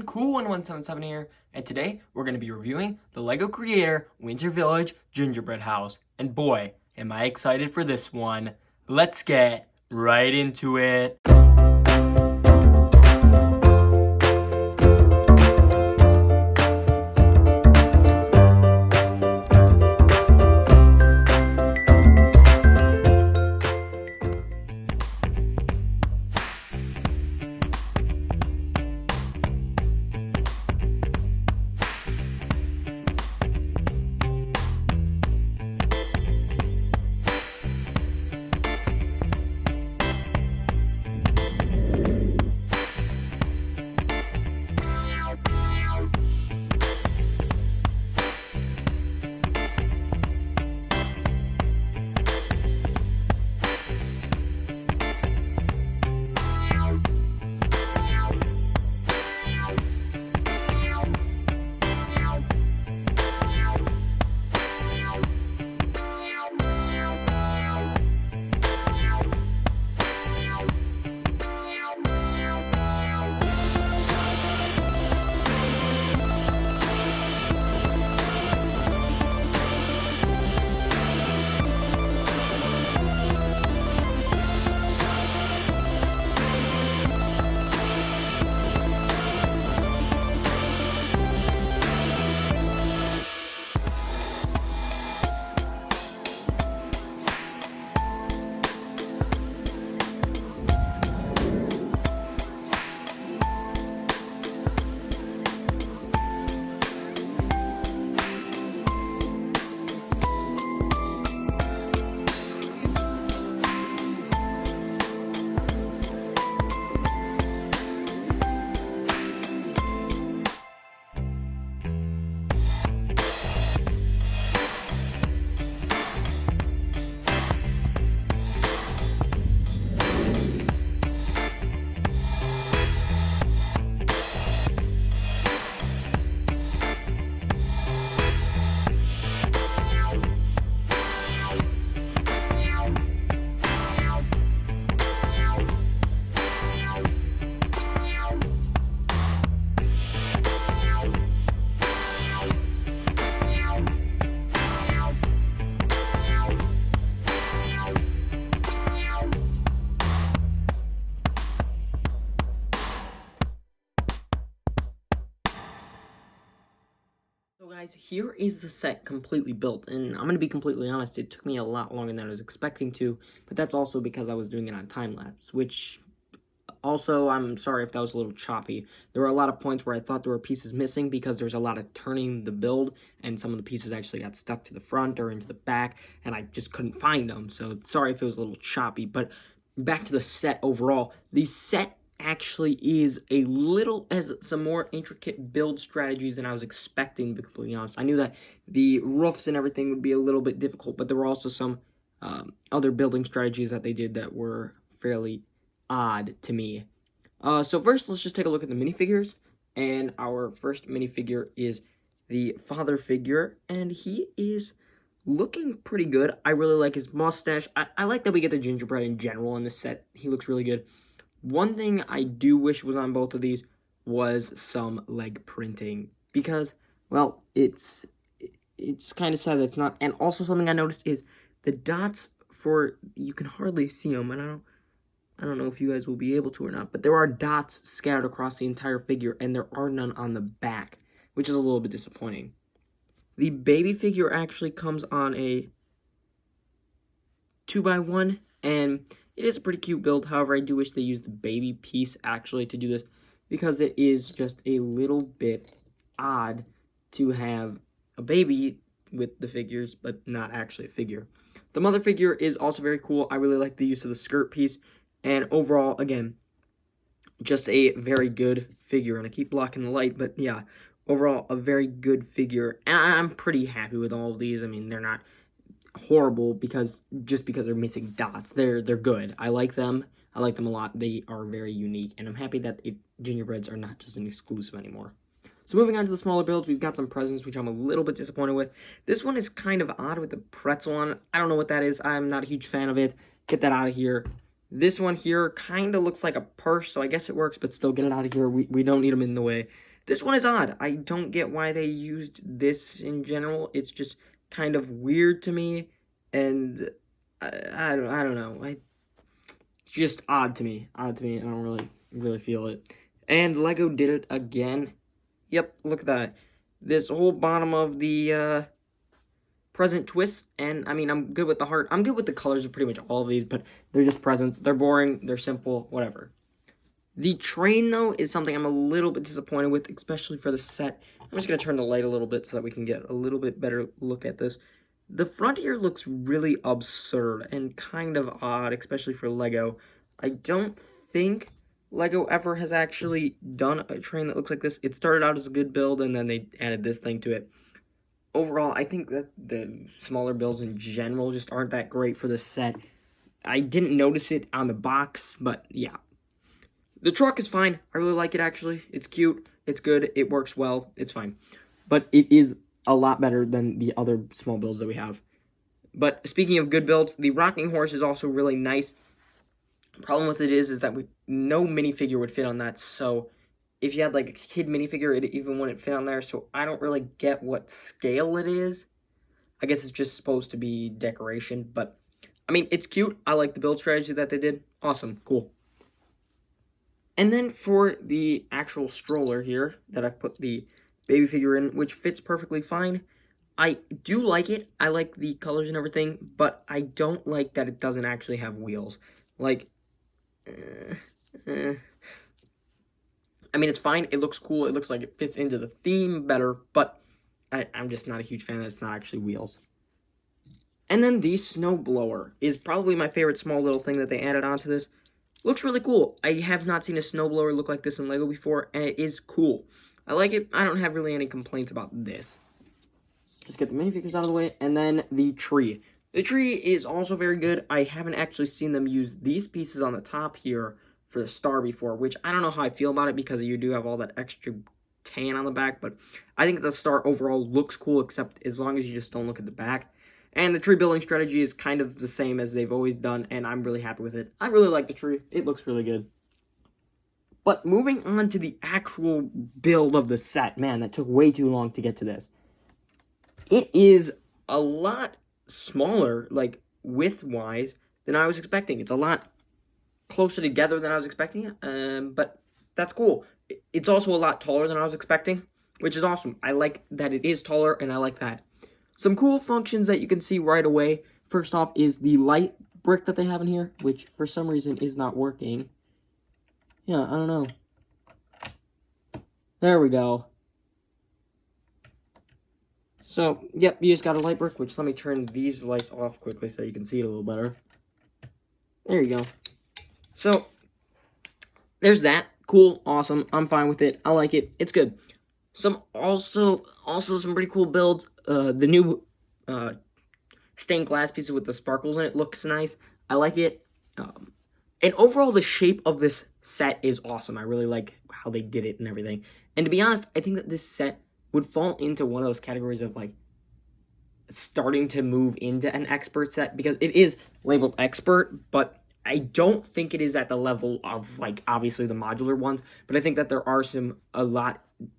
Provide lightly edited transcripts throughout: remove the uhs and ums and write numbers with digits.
everyone, Cool1177 here, and today we're going to be reviewing the LEGO Creator Winter Village Gingerbread House. And boy, am I excited for this one. Let's get right into it. So guys, here is the set completely built, and I'm going to be completely honest, it took me a lot longer than I was expecting to, but that's also because I was doing it on time-lapse, which also, I'm sorry if that was a little choppy. There were a lot of points where I thought there were pieces missing because there's a lot of turning the build, and some of the pieces actually got stuck to the front or into the back, and I just couldn't find them, so sorry if it was a little choppy, but back to the set overall. The set actually is has some more intricate build strategies than I was expecting, to be completely honest. I knew that the roofs and everything would be a little bit difficult, but there were also some other building strategies that they did that were fairly odd to me. So first, let's just take a look at the minifigures, and our first minifigure is the father figure, and he is looking pretty good. I really like his mustache. I like that we get the gingerbread in general in this set. He looks really good. One thing I do wish was on both of these was some leg printing, because, well, it's kind of sad that it's not. And also something I noticed is the dots you can hardly see them, and I don't know if you guys will be able to or not, but there are dots scattered across the entire figure, and there are none on the back, which is a little bit disappointing. The baby figure actually comes on a 2x1, and it is a pretty cute build. However, I do wish they used the baby piece actually to do this, because it is just a little bit odd to have a baby with the figures, but not actually a figure. The mother figure is also very cool. I really like the use of the skirt piece, and overall, again, just a very good figure. And I keep blocking the light, but yeah, overall, a very good figure. And I'm pretty happy with all of these. I mean, they're not horrible because they're missing dots. They're good. I like them. I like them a lot. They are very unique, and I'm happy that gingerbreads are not just an exclusive anymore. So moving on to the smaller builds, we've got some presents, which I'm a little bit disappointed with. This one is kind of odd with the pretzel on it. I don't know what that is. I'm not a huge fan of it. Get that out of here. This one here kind of looks like a purse, so I guess it works, but still get it out of here. We don't need them in the way. This one is odd. I don't get why they used this in general. It's just kind of weird to me, and I don't know. It's just odd to me. Odd to me. I don't really feel it. And Lego did it again. Yep, look at that. This whole bottom of the present twist, and I mean, I'm good with the heart. I'm good with the colors of pretty much all of these, but they're just presents. They're boring. They're simple. Whatever. The train, though, is something I'm a little bit disappointed with, especially for the set. I'm just going to turn the light a little bit so that we can get a little bit better look at this. The front here looks really absurd and kind of odd, especially for Lego. I don't think Lego ever has actually done a train that looks like this. It started out as a good build, and then they added this thing to it. Overall, I think that the smaller builds in general just aren't that great for this set. I didn't notice it on the box, but yeah. The truck is fine. I really like it, actually. It's cute. It's good. It works well. It's fine. But it is a lot better than the other small builds that we have. But speaking of good builds, the rocking horse is also really nice. The problem with it is that no minifigure would fit on that. So if you had like a kid minifigure, it even wouldn't fit on there. So I don't really get what scale it is. I guess it's just supposed to be decoration. But, I mean, it's cute. I like the build strategy that they did. Awesome. Cool. And then for the actual stroller here that I've put the baby figure in, which fits perfectly fine. I do like it. I like the colors and everything, but I don't like that it doesn't actually have wheels. Like, I mean, it's fine. It looks cool. It looks like it fits into the theme better, but I'm just not a huge fan that it's not actually wheels. And then the snowblower is probably my favorite small little thing that they added onto this. Looks really cool. I have not seen a snowblower look like this in Lego before, and it is cool. I like it. I don't have really any complaints about this. Let's just get the minifigures out of the way, and then the tree. The tree is also very good. I haven't actually seen them use these pieces on the top here for the star before, which I don't know how I feel about it because you do have all that extra tan on the back, but I think the star overall looks cool, except as long as you just don't look at the back. And the tree building strategy is kind of the same as they've always done, and I'm really happy with it. I really like the tree. It looks really good. But moving on to the actual build of the set, man, that took way too long to get to this. It is a lot smaller, like, width-wise, than I was expecting. It's a lot closer together than I was expecting, but that's cool. It's also a lot taller than I was expecting, which is awesome. I like that it is taller, and I like that. Some cool functions that you can see right away. First off is the light brick that they have in here, which for some reason is not working. Yeah, I don't know. There we go. So, yep, you just got a light brick, which let me turn these lights off quickly so you can see it a little better. There you go. So, there's that. Cool, awesome. I'm fine with it. I like it. It's good. Some also some pretty cool builds. The new stained glass pieces with the sparkles in it looks nice. I like it. And overall, the shape of this set is awesome. I really like how they did it and everything. And to be honest, I think that this set would fall into one of those categories of like starting to move into an expert set because it is labeled expert, but I don't think it is at the level of like obviously the modular ones, but I think that there are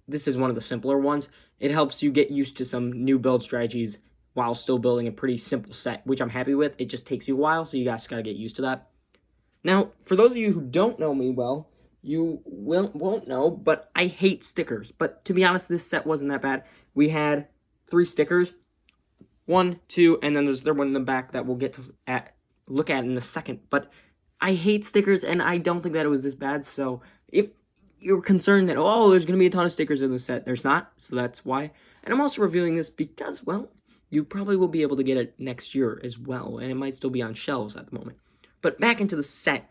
this is one of the simpler ones. It helps you get used to some new build strategies while still building a pretty simple set, which I'm happy with. It just takes you a while, so you guys got to get used to that. Now, for those of you who don't know me well, you won't know, but I hate stickers. But to be honest, this set wasn't that bad. We had 3 stickers. 1, 2, and then there's the third one in the back that we'll get to look at in a second. But I hate stickers, and I don't think that it was this bad. So if you're concerned that, oh, there's going to be a ton of stickers in the set, there's not. So that's why. And I'm also reviewing this because, well, you probably will be able to get it next year as well. And it might still be on shelves at the moment. But back into the set.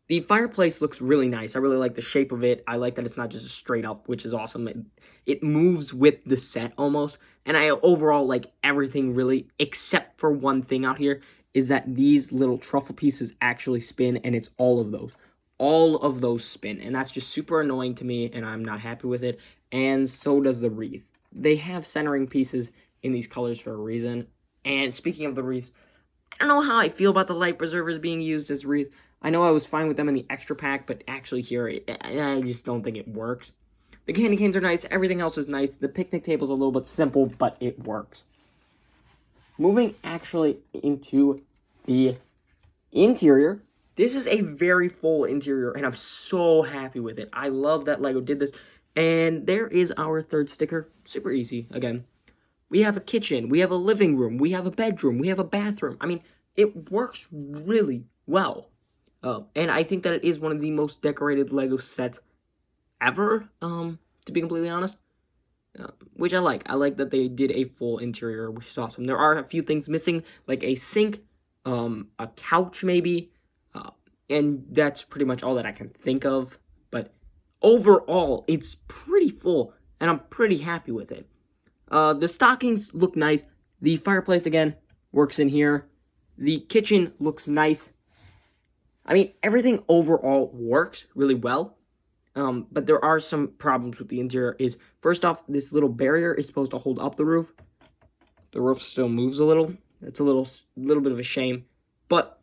The fireplace looks really nice. I really like the shape of it. I like that it's not just a straight up, which is awesome. It moves with the set almost. And I overall like everything really, except for one thing out here, is that these little truffle pieces actually spin, and it's all of those. All of those spin, and that's just super annoying to me, and I'm not happy with it. And so does the wreath. They have centering pieces in these colors for a reason. And speaking of the wreaths, I don't know how I feel about the light preservers being used as wreaths. I know I was fine with them in the extra pack, but actually here, I just don't think it works. The candy canes are nice. Everything else is nice. The picnic table's a little bit simple, but it works. Moving actually into the interior. This is a very full interior, and I'm so happy with it. I love that LEGO did this. And there is our third sticker. Super easy, again. We have a kitchen. We have a living room. We have a bedroom. We have a bathroom. I mean, it works really well. And I think that it is one of the most decorated LEGO sets ever, to be completely honest. Which I like. I like that they did a full interior, which is awesome. There are a few things missing, like a sink, a couch maybe, and that's pretty much all that I can think of. But overall, it's pretty full, and I'm pretty happy with it. The stockings look nice. The fireplace, again, works in here. The kitchen looks nice. I mean, everything overall works really well. But there are some problems with the interior. First off, this little barrier is supposed to hold up the roof. The roof still moves a little. It's a little bit of a shame. But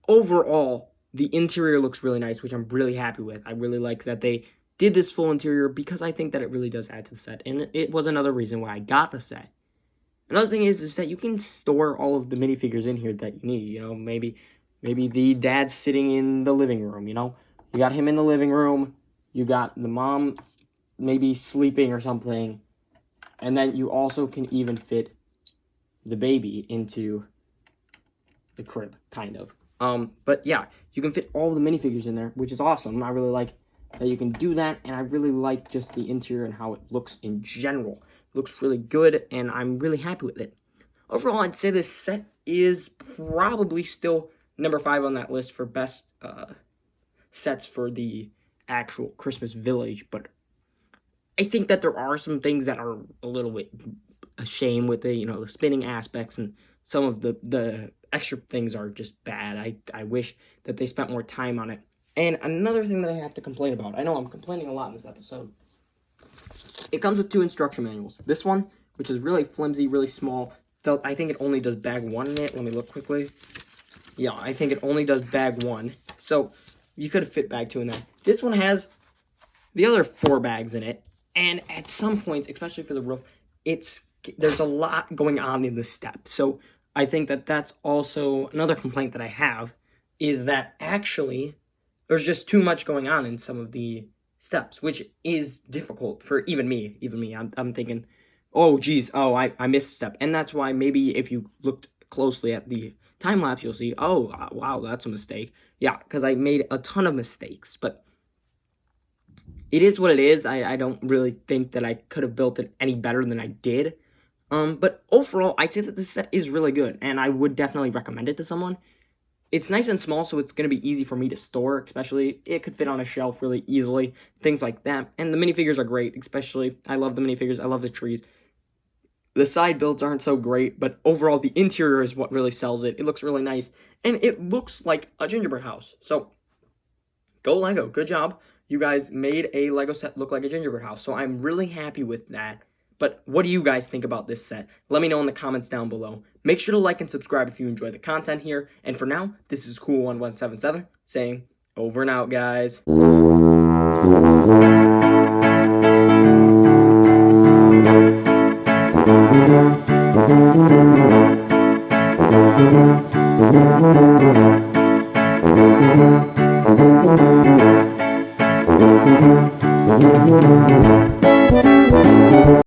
overall, the interior looks really nice, which I'm really happy with. I really like that they did this full interior because I think that it really does add to the set. And it was another reason why I got the set. Another thing is that you can store all of the minifigures in here that you need. You know, maybe the dad's sitting in the living room, you know. You got him in the living room. You got the mom maybe sleeping or something. And then you also can even fit the baby into the crib, kind of. But yeah, you can fit all of the minifigures in there, which is awesome. I really like that you can do that, and I really like just the interior and how it looks in general. It looks really good, and I'm really happy with it. Overall, I'd say this set is probably still number 5 on that list for best sets for the actual Christmas village, but I think that there are some things that are a little bit a shame with it, you know, the spinning aspects, and some of the extra things are just bad. I wish that they spent more time on it. And another thing that I have to complain about, I know I'm complaining a lot in this episode, it comes with 2 instruction manuals. This one, which is really flimsy, really small, I think it only does bag 1 in it. Let me look quickly. Yeah, I think it only does bag 1. So you could have fit bag 2 in there. This one has the other 4 bags in it. And at some points, especially for the roof, there's a lot going on in the step. So I think that that's also another complaint that I have, is that actually there's just too much going on in some of the steps, which is difficult for even me. I'm thinking, oh, geez, I missed a step. And that's why maybe if you looked closely at the time lapse, you'll see, oh, wow, that's a mistake. Yeah, because I made a ton of mistakes, but it is what it is. I don't really think that I could have built it any better than I did. But overall, I'd say that this set is really good, and I would definitely recommend it to someone. It's nice and small, so it's going to be easy for me to store, especially. It could fit on a shelf really easily, things like that. And the minifigures are great, especially. I love the minifigures. I love the trees. The side builds aren't so great, but overall, the interior is what really sells it. It looks really nice, and it looks like a gingerbread house. So, go LEGO. Good job. You guys made a LEGO set look like a gingerbread house, so I'm really happy with that. But what do you guys think about this set? Let me know in the comments down below. Make sure to like and subscribe if you enjoy the content here. And for now, this is Cool1177 saying over and out, guys.